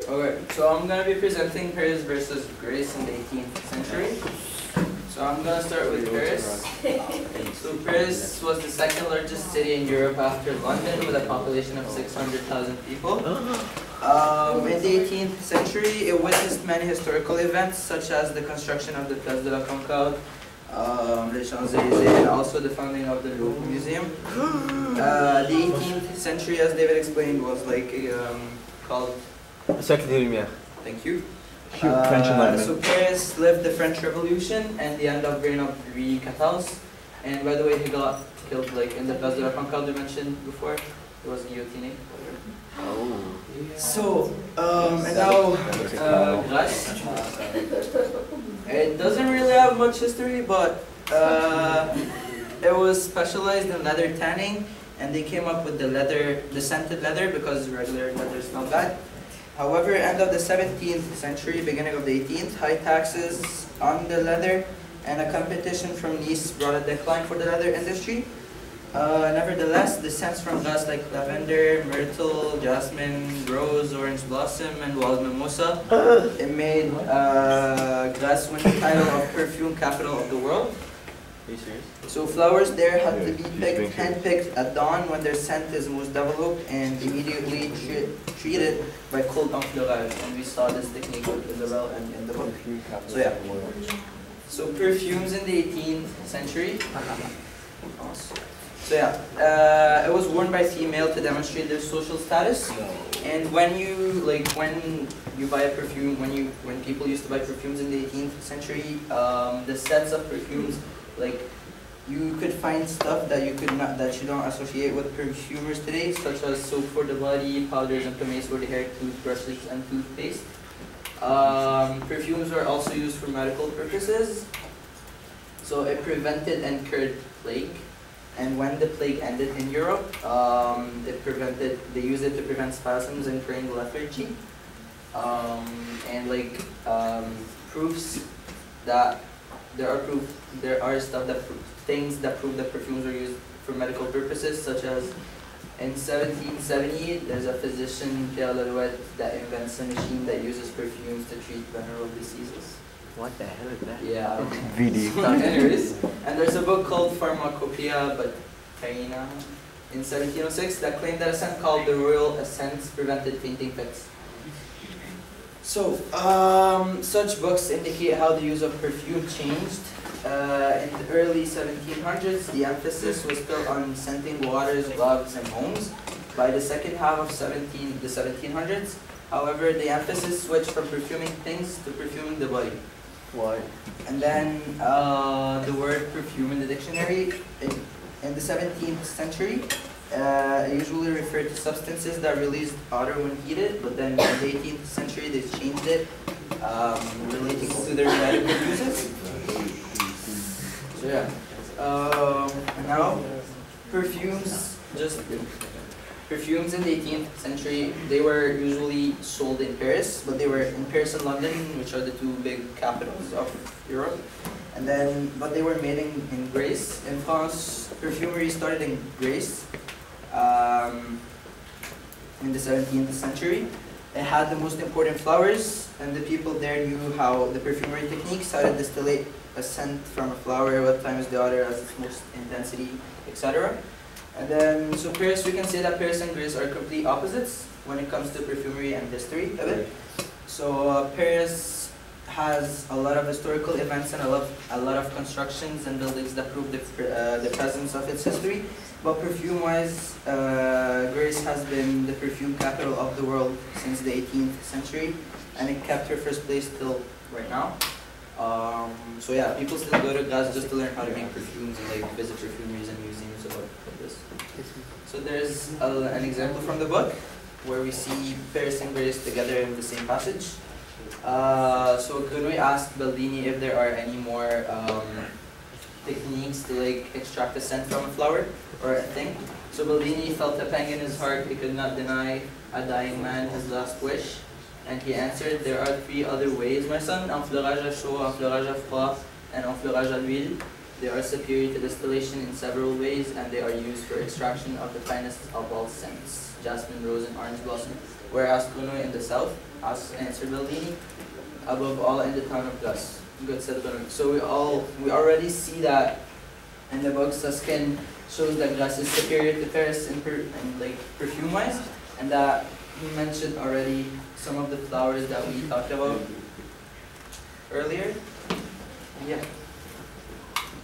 Okay, so I'm going to be presenting Paris versus Grasse in the 18th century. So I'm going to start with Paris. So Paris was the second largest city in Europe after London with a population of 600,000 people. In the 18th century, it witnessed many historical events such as the construction of the Place de la Concorde, Les Champs-Élysées, and also the founding of the Louvre Museum. The 18th century, as David explained, was like called... Siècle des Lumières. Thank you. French Enlightenment. So Paris lived the French Revolution and the end of reign of Louis XIV. And by the way, he got killed like in the Place de la Concorde you mentioned before. He was guillotined. Oh. So, and now Grasse. It doesn't really have much history, but it was specialized in leather tanning, and they came up with the scented leather because regular leather smelled bad. However, end of the 17th century, beginning of the 18th, high taxes on the leather and a competition from Nice brought a decline for the leather industry. Nevertheless, the scents from Grasse like lavender, myrtle, jasmine, rose, orange blossom, and wild mimosa, it made Grasse win the title of perfume capital of the world. Are you serious? So flowers there had to be hand-picked at dawn when their scent is most developed and immediately treated by cold enfleurage. And we saw this technique with Isabel and in the book. So yeah. So perfumes in the 18th century. So yeah, it was worn by female to demonstrate their social status. And when you buy a perfume, when people used to buy perfumes in the 18th century, the sets of perfumes, like you could find stuff that you don't associate with perfumers today, such as soap for the body, powders and pomades for the hair, toothbrushes and toothpaste. Perfumes were also used for medical purposes. So it prevented and cured plague. And when the plague ended in Europe, they used it to prevent spasms and praying lethargy. Proofs that there are things that prove that perfumes were used for medical purposes, such as in 1770, there's a physician, Pierre Lalouette, that invents a machine that uses perfumes to treat venereal diseases. What the hell is that? Yeah. VD. Anyways, and there's a book called Pharmacopoeia by Taina in 1706 that claimed that a scent called the Royal Essence prevented fainting fits. So, such books indicate how the use of perfume changed. In the early 1700s, the emphasis was still on scenting waters, gloves, and homes. By the second half of the 1700s, however, the emphasis switched from perfuming things to perfuming the body. Why? And then the word perfume in the dictionary in the 17th century usually referred to substances that released odor when heated, but then in the 18th century they changed it, relating to their medical uses. So yeah, and now perfumes in the 18th century, they were usually sold in Paris, but they were in Paris and London, which are the two big capitals of Europe. And then, but they were made in Grasse. In France, perfumery started in Grasse in the 17th century. It had the most important flowers, and the people there knew how the perfumery techniques, how to distillate a scent from a flower, what time is the odor has its most intensity, etc. And then, so Paris, we can say that Paris and Grasse are complete opposites when it comes to perfumery and history of it. So Paris has a lot of historical events and a lot of constructions and buildings that prove the presence of its history. But perfume-wise, Grasse has been the perfume capital of the world since the 18th century, and it kept her first place till right now. So yeah, people still go to Grasse just to learn how to make perfumes and like visit perfumeries and museums about this. So there's an example from the book where we see Paris and Grasse together in the same passage. So Gunui asked Baldini if there are any more techniques to like extract a scent from a flower or a thing. So Baldini felt a pang in his heart. He could not deny a dying man his last wish. And he answered, there are three other ways, my son, enfleurage à chaud, enfleurage à froid, and enfleurage à l'huile. They are superior to distillation in several ways, and they are used for extraction of the finest of all scents, jasmine, rose, and orange blossom. Whereas Kuno in the south, us answered Baldini. Above all, in the town of Grasse. Good said Bernard. So we already see that in the book. Susskind shows that Grasse is superior to Paris in like perfume wise, and that he mentioned already some of the flowers that we talked about earlier. Yeah.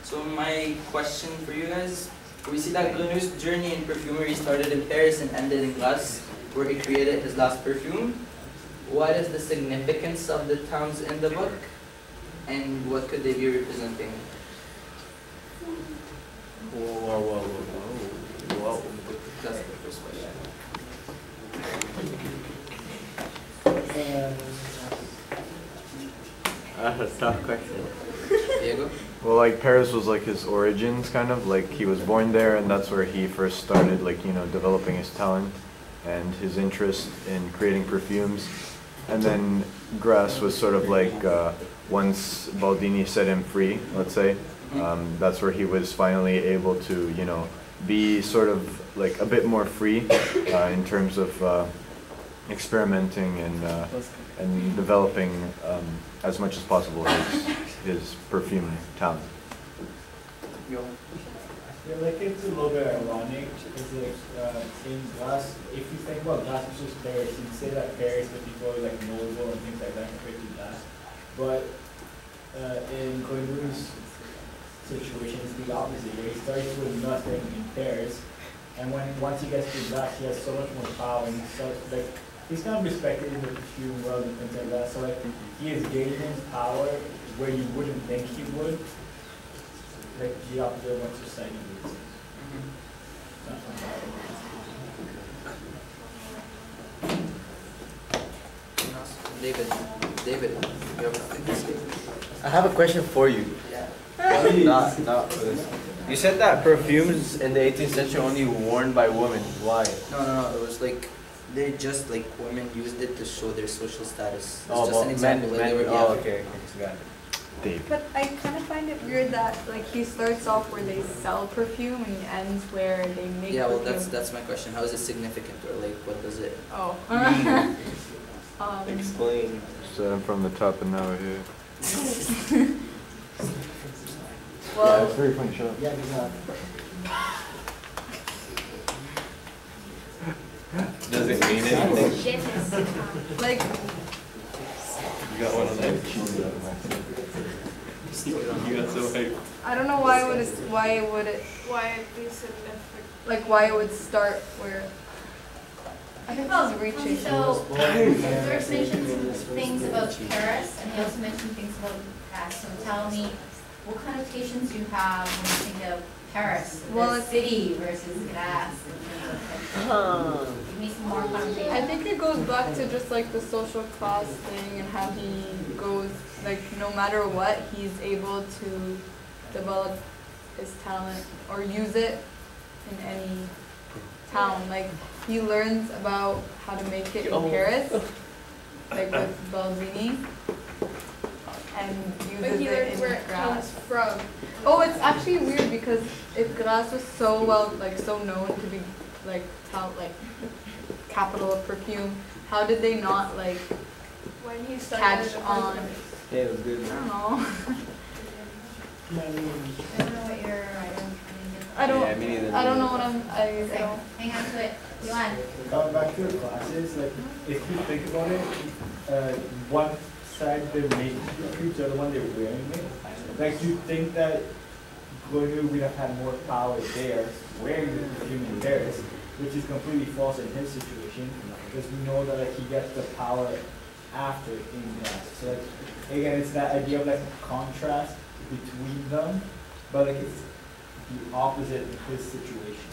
So my question for you guys, we see that Grenouille's journey in perfumery started in Paris and ended in Grasse, where he created his last perfume. What is the significance of the towns in the book, and what could they be representing? Whoa. That's the first question. That's a tough question. Diego? Well, like Paris was like his origins, kind of like he was born there, and that's where he first started, like, you know, developing his talent and his interest in creating perfumes. And then Grasse was sort of like once Baldini set him free, let's say, that's where he was finally able to, you know, be sort of like a bit more free in terms of experimenting and developing as much as possible his perfume talent. Yo. I feel like it's a little bit ironic because like in Grasse, if you think about Grasse versus Paris, you'd say that Paris the people are like noble and things like that compared to Grasse. But in Grenouille's situation, it's the opposite. Where he starts with nothing in Paris, and once he gets to Grasse, he has so much more power, and he starts like he's kind of respected in the perfume world and things like that. So like he is gaining power where you wouldn't think he would. Like the opposite of what society would say. David, you have I have a question for you. Yeah. Not for this. You said that perfumes in the 18th century only worn by women. Why? No. It was like they just like women used it to show their social status. It's Oh, just well, an example. men, like they were, oh, okay, got it. Dave. But I kind of find it weird that like he starts off where they sell perfume and he ends where they make Yeah, well, perfume. that's my question. How is it significant, or like what does it? Oh. Explain. So I'm from the top and now we're here. Well, it's very funny show. Yeah, exactly. Does it mean anything? like You got one of those? You got so hyped. I don't know why it be significant? Like why it would start where. I think this is reaching. So, Dirk mentioned things about Paris, and he also mentioned things about Grasse. So tell me, what connotations you have when you think of Paris, Well, the it's- city versus Grasse? Give me some more connotations. I think it goes back to just like the social class thing and how he goes, like no matter what, he's able to develop his talent or use it in any town. Like he learns about how to make it in Paris, like with Baldini, and uses it in Grasse. from. Oh, it's actually weird because if Grasse was so so known to be like capital of perfume, how did they not like When he catch started on? Yeah, it was good. I don't know. I don't know what you're. I don't. Yeah, me neither. I don't know what I Okay, don't. hang on to it. Johan. Going back to the classes, like if you think about it, one side they're making perfumes, the other one they're wearing it. Like you think that Grenouille would have had more power there, wearing the perfume in Paris, which is completely false in his situation, because we know that like he gets the power after in Grasse. So like again, it's that idea of like a contrast between them, but like it's the opposite of his situation.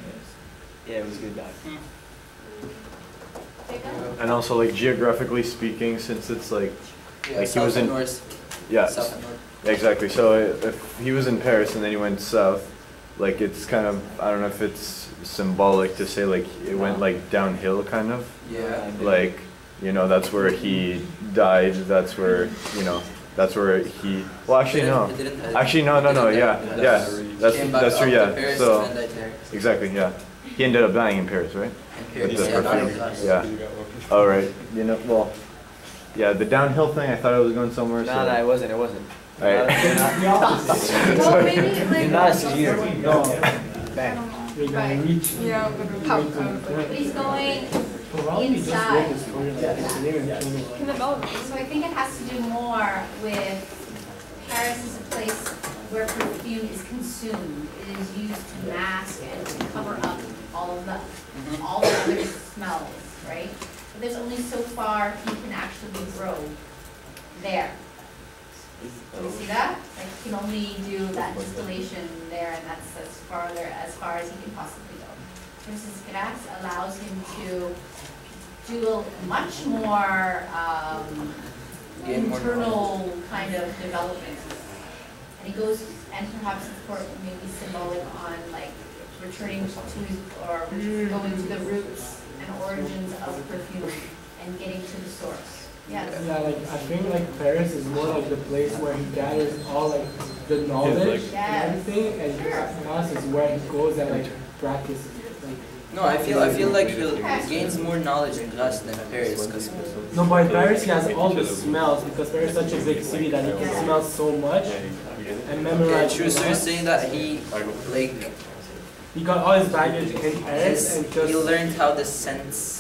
Yes. Yeah, it was good, Doc. And also, like, geographically speaking, since it's like Yeah, Like he south was and in- north. yeah, South and north. exactly. So if he was in Paris and then he went south, like it's kind of, I don't know if it's symbolic to say like it went like downhill kind of. Yeah. Like, you know, that's where he died. That's where, you know, that's where he. Well, actually no. It didn't- Actually no. Yeah. Yeah, Came back that's true. up to Yeah. Paris So and then died there. exactly. Yeah. He ended up dying in Paris, right? in With Paris. the Yeah, not in perfume. Grasse. Yeah. All right. You know, well, yeah, the downhill thing. I thought I was going somewhere. No, no, it wasn't. It wasn't. All right. Well, maybe like. Not a severe. I Bang. don't know. You're gonna Right. reach. Yeah, I'm gonna pout. But he's going Probably just inside. focus for like engineering training. Can develop. So I think it has to do more with Paris is a place where perfume is consumed. It is used to mask and to cover up all the other smells, right? But there's only so far he can actually grow there. Do you see that? Like he can only do that distillation there, and that's as far as he can possibly go. Versus Grasse allows him to do a much more Gain more internal kind of development. And he goes, and perhaps it's for maybe symbolic on like returning to or going to the roots and origins of perfume and getting to the source. Yes. Yeah, like I think like Paris is more like the place where he gathers all like the knowledge Yes. and everything, and Grasse is where he goes and like practices it. Like, No, I feel like he gains more knowledge in Grasse than Paris, because no, but in Paris he has all the smells because Paris is such a big city that he can smell so much and memorize. true. So you're saying that he He got all his baggage in Paris and just he learned how the scents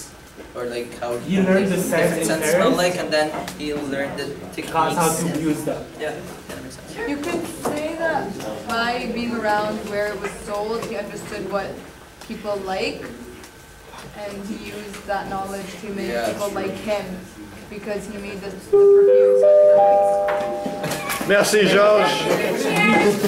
or like how he learned the scents in scents smell Paris. like, and then he learned the techniques. That's how to use them. Yeah, that makes sense. You could say that by being around where it was sold, he understood what people like, and he used that knowledge to make Yeah, people true. like him, because he made the perfumes. Merci, Georges.